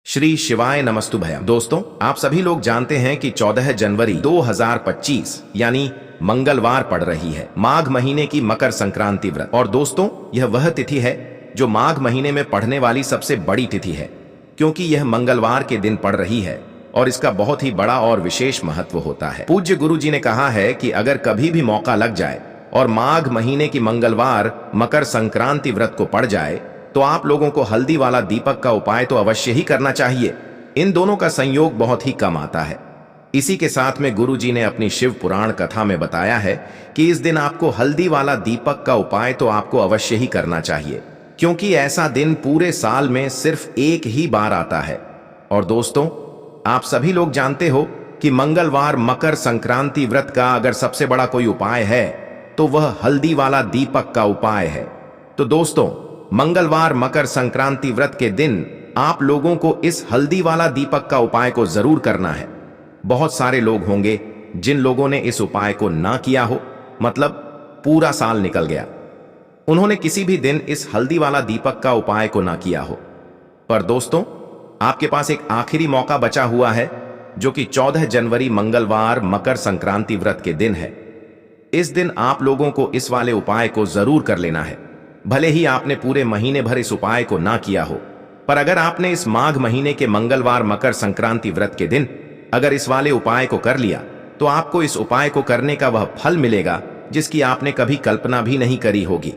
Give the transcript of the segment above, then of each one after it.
श्री शिवाय नमस्तुभयम। दोस्तों, आप सभी लोग जानते हैं कि 14 जनवरी 2025 यानी मंगलवार पड़ रही है, माघ महीने की मकर संक्रांति व्रत। और दोस्तों, यह वह तिथि है जो माघ महीने में पड़ने वाली सबसे बड़ी तिथि है, क्योंकि यह मंगलवार के दिन पड़ रही है और इसका बहुत ही बड़ा और विशेष महत्व होता है। पूज्य गुरु जी ने कहा है कि अगर कभी भी मौका लग जाए और माघ महीने की मंगलवार मकर संक्रांति व्रत को पड़ जाए तो आप लोगों को हल्दी वाला दीपक का उपाय तो अवश्य ही करना चाहिए। इन दोनों का संयोग बहुत ही कम आता है। इसी के साथ में गुरु जी ने अपनी शिव पुराण कथा में बताया है कि इस दिन आपको हल्दी वाला दीपक का उपाय तो आपको अवश्य ही करना चाहिए, क्योंकि ऐसा दिन पूरे साल में सिर्फ एक ही बार आता है। और दोस्तों, आप सभी लोग जानते हो कि मंगलवार मकर संक्रांति व्रत का अगर सबसे बड़ा कोई उपाय है तो वह हल्दी वाला दीपक का उपाय है। तो दोस्तों, मंगलवार मकर संक्रांति व्रत के दिन आप लोगों को इस हल्दी वाला दीपक का उपाय को जरूर करना है। बहुत सारे लोग होंगे जिन लोगों ने इस उपाय को ना किया हो, मतलब पूरा साल निकल गया, उन्होंने किसी भी दिन इस हल्दी वाला दीपक का उपाय को ना किया हो। पर दोस्तों, आपके पास एक आखिरी मौका बचा हुआ है, जो कि 14 जनवरी मंगलवार मकर संक्रांति व्रत के दिन है। इस दिन आप लोगों को इस वाले उपाय को जरूर कर लेना है। भले ही आपने पूरे महीने भर इस उपाय को ना किया हो, पर अगर आपने इस माघ महीने के मंगलवार मकर संक्रांति व्रत के दिन अगर इस वाले उपाय को कर लिया तो आपको इस उपाय को करने का वह फल मिलेगा जिसकी आपने कभी कल्पना भी नहीं करी होगी।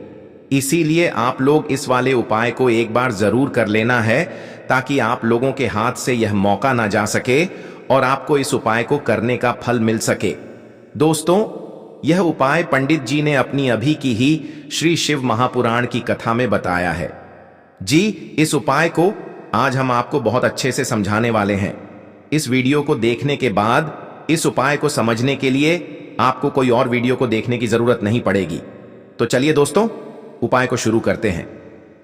इसीलिए आप लोग इस वाले उपाय को एक बार जरूर कर लेना है, ताकि आप लोगों के हाथ से यह मौका ना जा सके और आपको इस उपाय को करने का फल मिल सके। दोस्तों, यह उपाय पंडित जी ने अपनी अभी की ही श्री शिव महापुराण की कथा में बताया है। जी, इस उपाय को आज हम आपको बहुत अच्छे से समझाने वाले हैं। इस वीडियो को देखने के बाद इस उपाय को समझने के लिए आपको कोई और वीडियो को देखने की जरूरत नहीं पड़ेगी। तो चलिए दोस्तों, उपाय को शुरू करते हैं।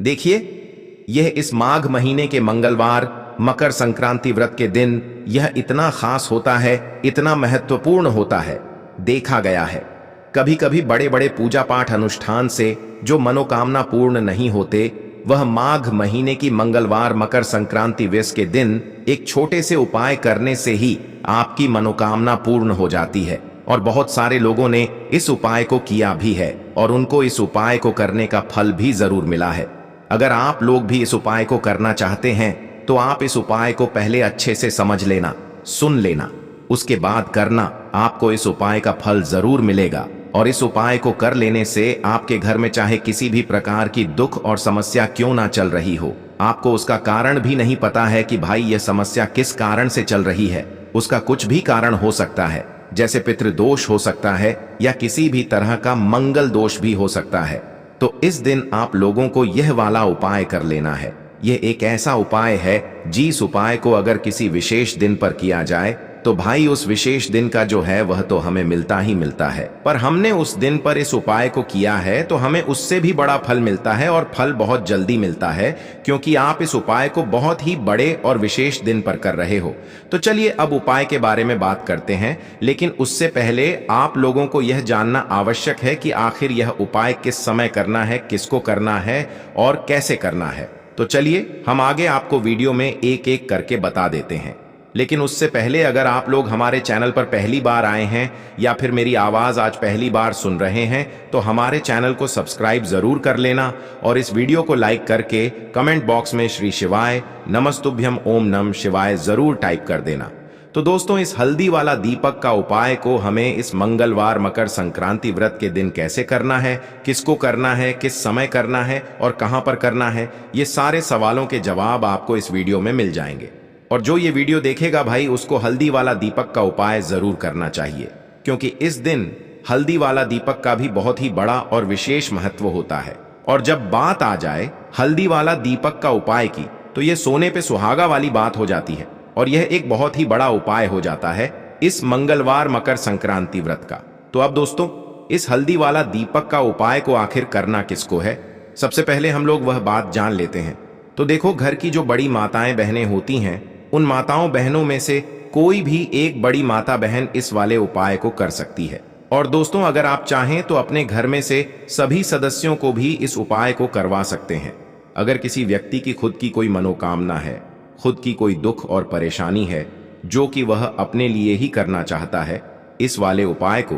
देखिए, यह इस माघ महीने के मंगलवार मकर संक्रांति व्रत के दिन यह इतना खास होता है, इतना महत्वपूर्ण होता है। देखा गया है कभी कभी बड़े बड़े पूजा पाठ अनुष्ठान से जो मनोकामना पूर्ण नहीं होते, वह माघ महीने की मंगलवार मकर संक्रांति व्रत के दिन एक छोटे से उपाय करने से ही आपकी मनोकामना पूर्ण हो जाती है। और बहुत सारे लोगों ने इस उपाय को किया भी है और उनको इस उपाय को करने का फल भी जरूर मिला है। अगर आप लोग भी इस उपाय को करना चाहते हैं तो आप इस उपाय को पहले अच्छे से समझ लेना, सुन लेना, उसके बाद करना। आपको इस उपाय का फल जरूर मिलेगा। और इस उपाय को कर लेने से आपके घर में चाहे किसी भी प्रकार की दुख और समस्या क्यों ना चल रही हो, आपको उसका कारण भी नहीं पता है कि भाई यह समस्या किस कारण से चल रही है, उसका कुछ भी कारण हो सकता है, जैसे पितृदोष हो सकता है या किसी भी तरह का मंगल दोष भी हो सकता है। तो इस दिन आप लोगों को यह वाला उपाय कर लेना है। यह एक ऐसा उपाय है जिस उपाय को अगर किसी विशेष दिन पर किया जाए तो भाई उस विशेष दिन का जो है वह तो हमें मिलता ही मिलता है। पर हमने उस दिन पर इस उपाय को किया है तो हमें उससे भी बड़ा फल मिलता है, और फल बहुत जल्दी मिलता है, क्योंकि आप इस उपाय को बहुत ही बड़े और विशेष दिन पर कर रहे हो। तो चलिए अब उपाय के बारे में बात करते हैं, लेकिन उससे पहले आप लोगों को यह जानना आवश्यक है कि आखिर यह उपाय किस समय करना है, किसको करना है और कैसे करना है। तो चलिए हम आगे आपको वीडियो में एक एक करके बता देते हैं। लेकिन उससे पहले अगर आप लोग हमारे चैनल पर पहली बार आए हैं या फिर मेरी आवाज़ आज पहली बार सुन रहे हैं तो हमारे चैनल को सब्सक्राइब ज़रूर कर लेना और इस वीडियो को लाइक करके कमेंट बॉक्स में श्री शिवाय नमस्तुभ्यम ओम नम शिवाय ज़रूर टाइप कर देना। तो दोस्तों, इस हल्दी वाला दीपक का उपाय को हमें इस मंगलवार मकर संक्रांति व्रत के दिन कैसे करना है, किसको करना है, किस समय करना है और कहाँ पर करना है, ये सारे सवालों के जवाब आपको इस वीडियो में मिल जाएंगे। और जो ये वीडियो देखेगा भाई, उसको हल्दी वाला दीपक का उपाय जरूर करना चाहिए, क्योंकि इस दिन हल्दी वाला दीपक का भी बहुत ही बड़ा और विशेष महत्व होता है। और जब बात आ जाए हल्दी वाला दीपक का उपाय की, तो ये सोने पे सुहागा वाली बात हो जाती है और यह एक बहुत ही बड़ा उपाय हो जाता है इस मंगलवार मकर संक्रांति व्रत का। तो अब दोस्तों, इस हल्दी वाला दीपक का उपाय को आखिर करना किसको है, सबसे पहले हम लोग वह बात जान लेते हैं। तो देखो, घर की जो बड़ी माताएं बहनें होती हैं, उन माताओं बहनों में से कोई भी एक बड़ी माता बहन इस वाले उपाय को कर सकती है। और दोस्तों, अगर आप चाहें तो अपने घर में से सभी सदस्यों को भी इस उपाय को करवा सकते हैं। अगर किसी व्यक्ति की खुद की कोई मनोकामना है, खुद की कोई दुख और परेशानी है जो कि वह अपने लिए ही करना चाहता है इस वाले उपाय को,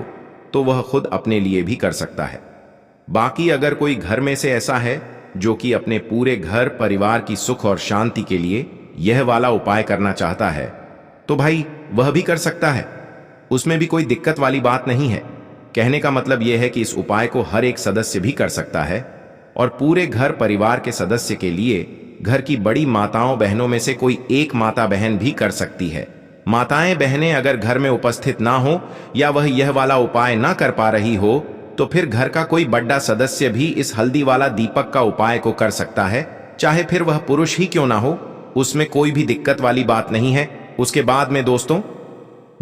तो वह खुद अपने लिए भी कर सकता है। बाकी अगर कोई घर में से ऐसा है जो कि अपने पूरे घर परिवार की सुख और शांति के लिए यह वाला उपाय करना चाहता है, तो भाई वह भी कर सकता है, उसमें भी कोई दिक्कत वाली बात नहीं है। कहने का मतलब यह है कि इस उपाय को हर एक सदस्य भी कर सकता है और पूरे घर परिवार के सदस्य के लिए घर की बड़ी माताओं बहनों में से कोई एक माता बहन भी कर सकती है। माताएं बहनें अगर घर में उपस्थित ना हो या वह यह वाला उपाय ना कर पा रही हो, तो फिर घर का कोई बड़ा सदस्य भी इस हल्दी वाला दीपक का उपाय को कर सकता है, चाहे फिर वह पुरुष ही क्यों ना हो, उसमें कोई भी दिक्कत वाली बात नहीं है। उसके बाद में दोस्तों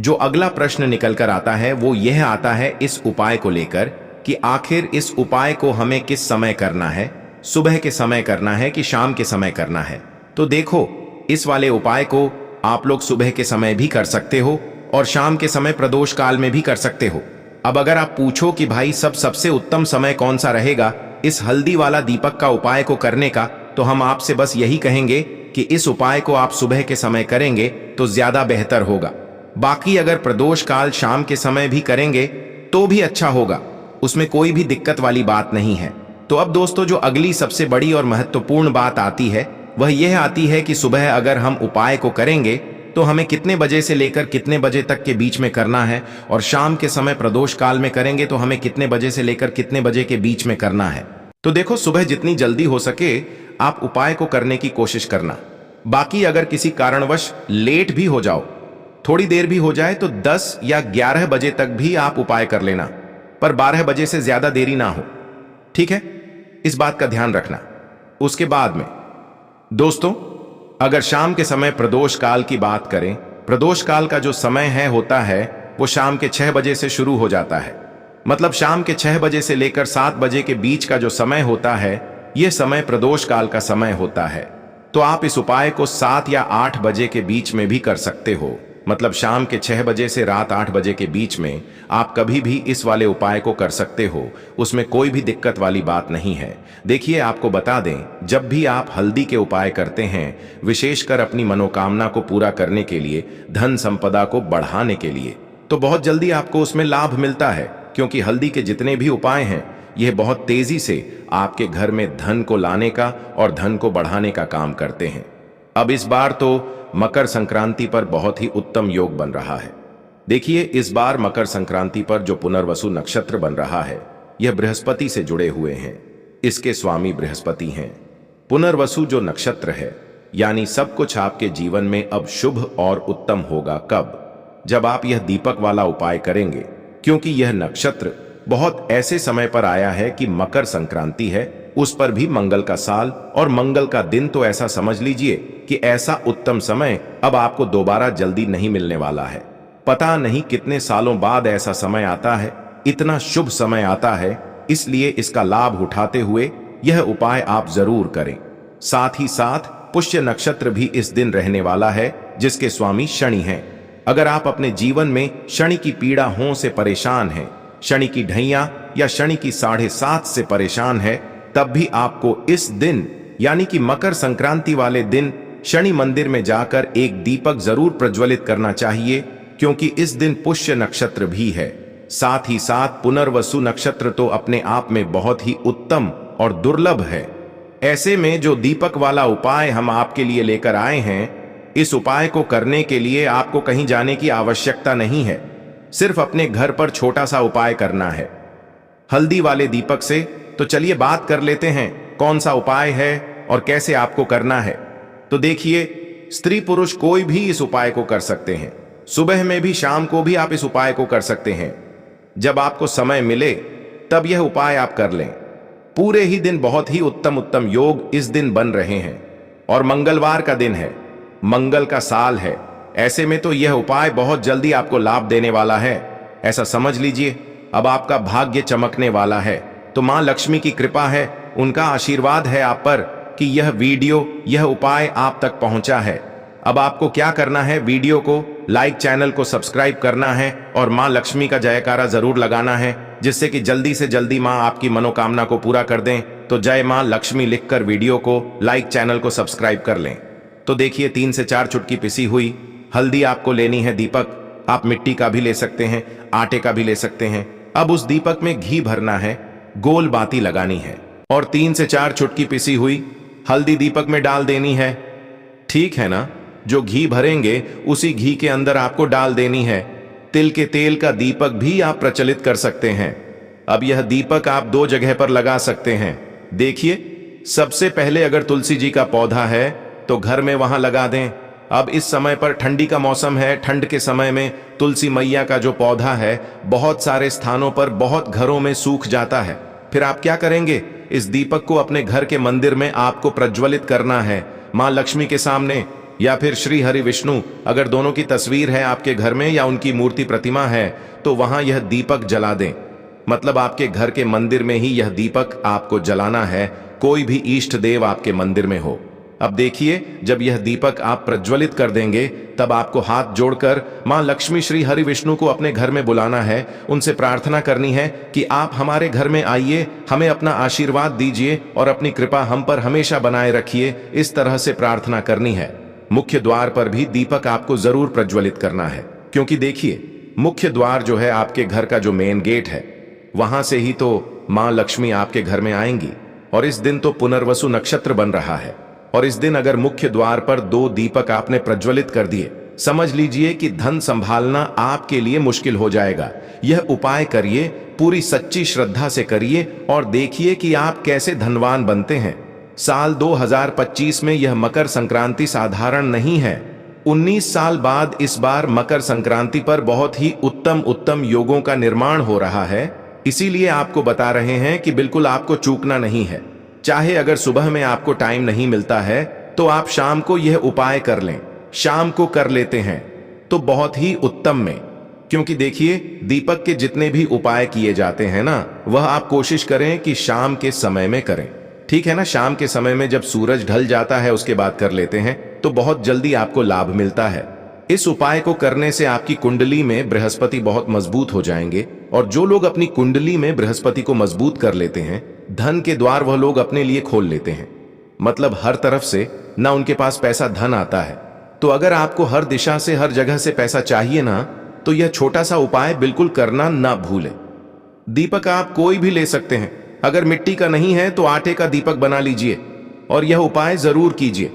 जो अगला प्रश्न निकल कर आता है वो यह आता है इस उपाय को लेकर कि आखिर इस उपाय को हमें किस समय करना है, सुबह के समय करना है कि शाम के समय करना है। तो देखो, इस वाले उपाय को आप लोग सुबह के समय भी कर सकते हो और शाम के समय प्रदोष काल में भी कर सकते हो। अब अगर आप पूछो कि भाई सबसे उत्तम समय कौन सा रहेगा इस हल्दी वाला दीपक का उपाय को करने का, तो हम आपसे बस यही कहेंगे कि इस उपाय को आप सुबह के समय करेंगे तो ज्यादा बेहतर होगा। बाकी अगर प्रदोष काल शाम के समय भी करेंगे तो भी अच्छा होगा, उसमें कोई भी दिक्कत वाली बात नहीं है। तो अब दोस्तों जो अगली सबसे बड़ी और महत्वपूर्ण बात आती है वह यह आती है कि सुबह अगर हम उपाय को करेंगे तो हमें कितने बजे से लेकर कितने बजे तक के बीच में करना है, और शाम के समय प्रदोष काल में करेंगे तो हमें कितने बजे से लेकर कितने बजे के बीच में करना है। तो देखो, सुबह जितनी जल्दी हो सके आप उपाय को करने की कोशिश करना। बाकी अगर किसी कारणवश लेट भी हो जाओ, थोड़ी देर भी हो जाए, तो 10 या 11 बजे तक भी आप उपाय कर लेना, पर 12 बजे से ज्यादा देरी ना हो, ठीक है? इस बात का ध्यान रखना। उसके बाद में दोस्तों अगर शाम के समय प्रदोष काल की बात करें, प्रदोष काल का जो समय है होता है वो शाम के 6 बजे से शुरू हो जाता है। मतलब शाम के 6 बजे से लेकर 7 बजे के बीच का जो समय होता है यह समय प्रदोष काल का समय होता है। तो आप इस उपाय को 7 या 8 बजे के बीच में भी कर सकते हो। मतलब शाम के 6 बजे से रात 8 बजे के बीच में आप कभी भी इस वाले उपाय को कर सकते हो, उसमें कोई भी दिक्कत वाली बात नहीं है। देखिए, आपको बता दें, जब भी आप हल्दी के उपाय करते हैं, विशेषकर अपनी मनोकामना को पूरा करने के लिए, धन संपदा को बढ़ाने के लिए, तो बहुत जल्दी आपको उसमें लाभ मिलता है, क्योंकि हल्दी के जितने भी उपाय हैं यह बहुत तेजी से आपके घर में धन को लाने का और धन को बढ़ाने का काम करते हैं। अब इस बार तो मकर संक्रांति पर बहुत ही उत्तम योग बन रहा है। देखिए, इस बार मकर संक्रांति पर जो पुनर्वसु नक्षत्र बन रहा है यह बृहस्पति से जुड़े हुए हैं, इसके स्वामी बृहस्पति हैं। पुनर्वसु जो नक्षत्र है यानी सब कुछ आपके जीवन में अब शुभ और उत्तम होगा। कब? जब आप यह दीपक वाला उपाय करेंगे, क्योंकि यह नक्षत्र बहुत ऐसे समय पर आया है कि मकर संक्रांति है, उस पर भी मंगल का साल और मंगल का दिन। तो ऐसा समझ लीजिए कि ऐसा उत्तम समय अब आपको दोबारा जल्दी नहीं मिलने वाला है। पता नहीं कितने सालों बाद ऐसा समय आता है, इतना शुभ समय आता है, इसलिए इसका लाभ उठाते हुए यह उपाय आप जरूर करें। साथ ही साथ पुष्य नक्षत्र भी इस दिन रहने वाला है, जिसके स्वामी शनि हैं। अगर आप अपने जीवन में शनि की पीड़ा हो से परेशान हैं, शनि की ढैया या शनि की 7.5 से परेशान है, तब भी आपको इस दिन यानी कि मकर संक्रांति वाले दिन शनि मंदिर में जाकर एक दीपक जरूर प्रज्वलित करना चाहिए, क्योंकि इस दिन पुष्य नक्षत्र भी है। साथ ही साथ पुनर्वसु नक्षत्र तो अपने आप में बहुत ही उत्तम और दुर्लभ है। ऐसे में जो दीपक वाला उपाय हम आपके लिए लेकर आए हैं, इस उपाय को करने के लिए आपको कहीं जाने की आवश्यकता नहीं है, सिर्फ अपने घर पर छोटा सा उपाय करना है हल्दी वाले दीपक से। तो चलिए बात कर लेते हैं कौन सा उपाय है और कैसे आपको करना है। तो देखिए, स्त्री पुरुष कोई भी इस उपाय को कर सकते हैं, सुबह में भी शाम को भी आप इस उपाय को कर सकते हैं। जब आपको समय मिले तब यह उपाय आप कर लें। पूरे ही दिन बहुत ही उत्तम योग इस दिन बन रहे हैं और मंगलवार का दिन है, मंगल का साल है। ऐसे में तो यह उपाय बहुत जल्दी आपको लाभ देने वाला है। ऐसा समझ लीजिए, अब आपका भाग्य चमकने वाला है। तो मां लक्ष्मी की कृपा है, उनका आशीर्वाद है आप पर कि यह वीडियो, यह उपाय आप तक पहुंचा है। अब आपको क्या करना है, वीडियो को लाइक, चैनल को सब्सक्राइब करना है और मां लक्ष्मी का जयकारा जरूर लगाना है, जिससे कि जल्दी से जल्दी मां आपकी मनोकामना को पूरा कर दें। तो जय मां लक्ष्मी लिखकर वीडियो को लाइक, चैनल को सब्सक्राइब कर लें। तो देखिए 3 से 4 चुटकी पिसी हुई हल्दी आपको लेनी है। दीपक आप मिट्टी का भी ले सकते हैं, आटे का भी ले सकते हैं। अब उस दीपक में घी भरना है, गोल बाती लगानी है और 3 से 4 चुटकी पिसी हुई हल्दी दीपक में डाल देनी है। ठीक है ना? जो घी भरेंगे उसी घी के अंदर आपको डाल देनी है। तिल के तेल का दीपक भी आप प्रचलित कर सकते हैं। अब यह दीपक आप 2 जगह पर लगा सकते हैं। देखिए, सबसे पहले अगर तुलसी जी का पौधा है तो घर में वहां लगा दें। अब इस समय पर ठंडी का मौसम है, ठंड के समय में तुलसी मैया का जो पौधा है बहुत सारे स्थानों पर, बहुत घरों में सूख जाता है। फिर आप क्या करेंगे? इस दीपक को अपने घर के मंदिर में आपको प्रज्वलित करना है, मां लक्ष्मी के सामने या फिर श्री हरि विष्णु, अगर दोनों की तस्वीर है आपके घर में या उनकी मूर्ति प्रतिमा है तो वहां यह दीपक जला दें। मतलब आपके घर के मंदिर में ही यह दीपक आपको जलाना है, कोई भी इष्ट देव आपके मंदिर में हो। अब देखिए, जब यह दीपक आप प्रज्वलित कर देंगे तब आपको हाथ जोड़कर मां लक्ष्मी श्री हरि विष्णु को अपने घर में बुलाना है। उनसे प्रार्थना करनी है कि आप हमारे घर में आइए, हमें अपना आशीर्वाद दीजिए और अपनी कृपा हम पर हमेशा बनाए रखिए। इस तरह से प्रार्थना करनी है। मुख्य द्वार पर भी दीपक आपको जरूर प्रज्वलित करना है, क्योंकि देखिए मुख्य द्वार जो है आपके घर का जो मेन गेट है, वहां से ही तो मां लक्ष्मी आपके घर में आएंगी। और इस दिन तो पुनर्वसु नक्षत्र बन रहा है और इस दिन अगर मुख्य द्वार पर 2 दीपक आपने प्रज्वलित कर दिए, समझ लीजिए कि धन संभालना आपके लिए मुश्किल हो जाएगा। यह उपाय करिए, पूरी सच्ची श्रद्धा से करिए और देखिए कि आप कैसे धनवान बनते हैं। साल 2025 में यह मकर संक्रांति साधारण नहीं है। 19 साल बाद इस बार मकर संक्रांति पर बहुत ही उत्तम योगों का निर्माण हो रहा है। इसीलिए आपको बता रहे हैं कि बिल्कुल आपको चूकना नहीं है। चाहे अगर सुबह में आपको टाइम नहीं मिलता है तो आप शाम को यह उपाय कर लें। शाम को कर लेते हैं तो बहुत ही उत्तम में, क्योंकि देखिए दीपक के जितने भी उपाय किए जाते हैं ना, वह आप कोशिश करें कि शाम के समय में करें। ठीक है ना? शाम के समय में जब सूरज ढल जाता है उसके बाद कर लेते हैं तो बहुत जल्दी आपको लाभ मिलता है। इस उपाय को करने से आपकी कुंडली में बृहस्पति बहुत मजबूत हो जाएंगे और जो लोग अपनी कुंडली में बृहस्पति को मजबूत कर लेते हैं, धन के द्वार वह लोग अपने लिए खोल लेते हैं। मतलब हर तरफ से ना उनके पास पैसा धन आता है। तो अगर आपको हर दिशा से, हर जगह से पैसा चाहिए ना, तो यह छोटा सा उपाय बिल्कुल करना ना भूलें। दीपक आप कोई भी ले सकते हैं। अगर मिट्टी का नहीं है तो आटे का दीपक बना लीजिए और यह उपाय जरूर कीजिए।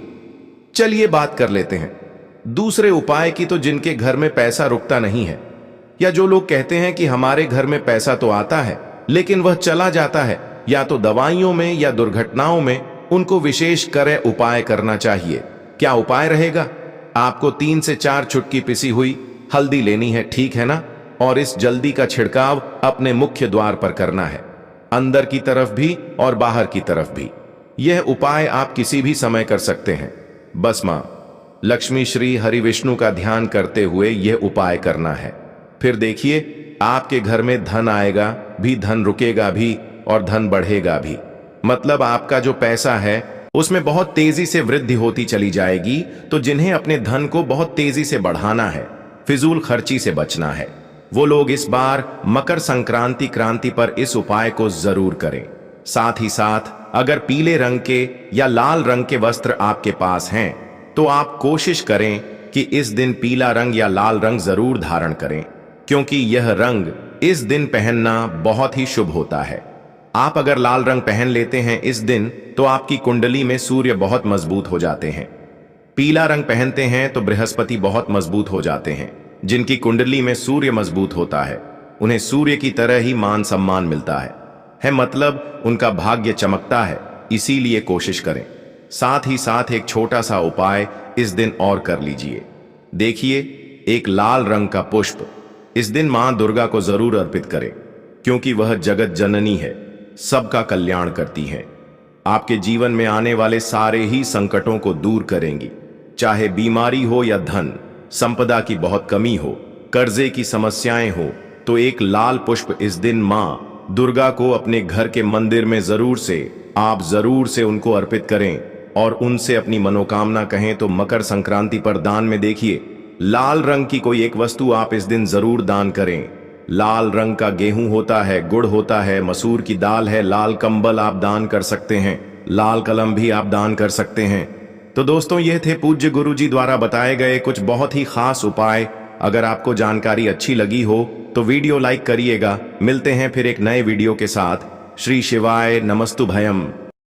चलिए बात कर लेते हैं दूसरे उपाय की। तो जिनके घर में पैसा रुकता नहीं है, या जो लोग कहते हैं कि हमारे घर में पैसा तो आता है लेकिन वह चला जाता है, या तो दवाइयों में या दुर्घटनाओं में, उनको विशेष करे उपाय करना चाहिए। क्या उपाय रहेगा? आपको 3 से 4 चुटकी पिसी हुई हल्दी लेनी है, ठीक है ना? और इस जल्दी का छिड़काव अपने मुख्य द्वार पर करना है, अंदर की तरफ भी और बाहर की तरफ भी। यह उपाय आप किसी भी समय कर सकते हैं। बस मां लक्ष्मी श्री हरि विष्णु का ध्यान करते हुए यह उपाय करना है। फिर देखिए आपके घर में धन आएगा भी, धन रुकेगा भी और धन बढ़ेगा भी। मतलब आपका जो पैसा है उसमें बहुत तेजी से वृद्धि होती चली जाएगी। तो जिन्हें अपने धन को बहुत तेजी से बढ़ाना है, फिजूल खर्ची से बचना है, वो लोग इस बार मकर संक्रांति क्रांति पर इस उपाय को जरूर करें। साथ ही साथ अगर पीले रंग के या लाल रंग के वस्त्र आपके पास हैं तो आप कोशिश करें कि इस दिन पीला रंग या लाल रंग जरूर धारण करें, क्योंकि यह रंग इस दिन पहनना बहुत ही शुभ होता है। आप अगर लाल रंग पहन लेते हैं इस दिन तो आपकी कुंडली में सूर्य बहुत मजबूत हो जाते हैं। पीला रंग पहनते हैं तो बृहस्पति बहुत मजबूत हो जाते हैं। जिनकी कुंडली में सूर्य मजबूत होता है उन्हें सूर्य की तरह ही मान सम्मान मिलता है, मतलब उनका भाग्य चमकता है। इसीलिए कोशिश करें। साथ ही साथ एक छोटा सा उपाय इस दिन और कर लीजिए। देखिए एक लाल रंग का पुष्प इस दिन मां दुर्गा को जरूर अर्पित करें, क्योंकि वह जगत जननी है, सबका कल्याण करती हैं। आपके जीवन में आने वाले सारे ही संकटों को दूर करेंगी, चाहे बीमारी हो या धन संपदा की बहुत कमी हो, कर्जे की समस्याएं हो। तो एक लाल पुष्प इस दिन मां दुर्गा को अपने घर के मंदिर में आप जरूर से उनको अर्पित करें और उनसे अपनी मनोकामना कहें। तो मकर संक्रांति पर दान में देखिए लाल रंग की कोई एक वस्तु आप इस दिन जरूर दान करें। लाल रंग का गेहूं होता है, गुड़ होता है, मसूर की दाल है, लाल कंबल आप दान कर सकते हैं, लाल कलम भी आप दान कर सकते हैं। तो दोस्तों ये थे पूज्य गुरु जी द्वारा बताए गए कुछ बहुत ही खास उपाय। अगर आपको जानकारी अच्छी लगी हो तो वीडियो लाइक करिएगा। मिलते हैं फिर एक नए वीडियो के साथ। श्री शिवाय नमस्तु भयम।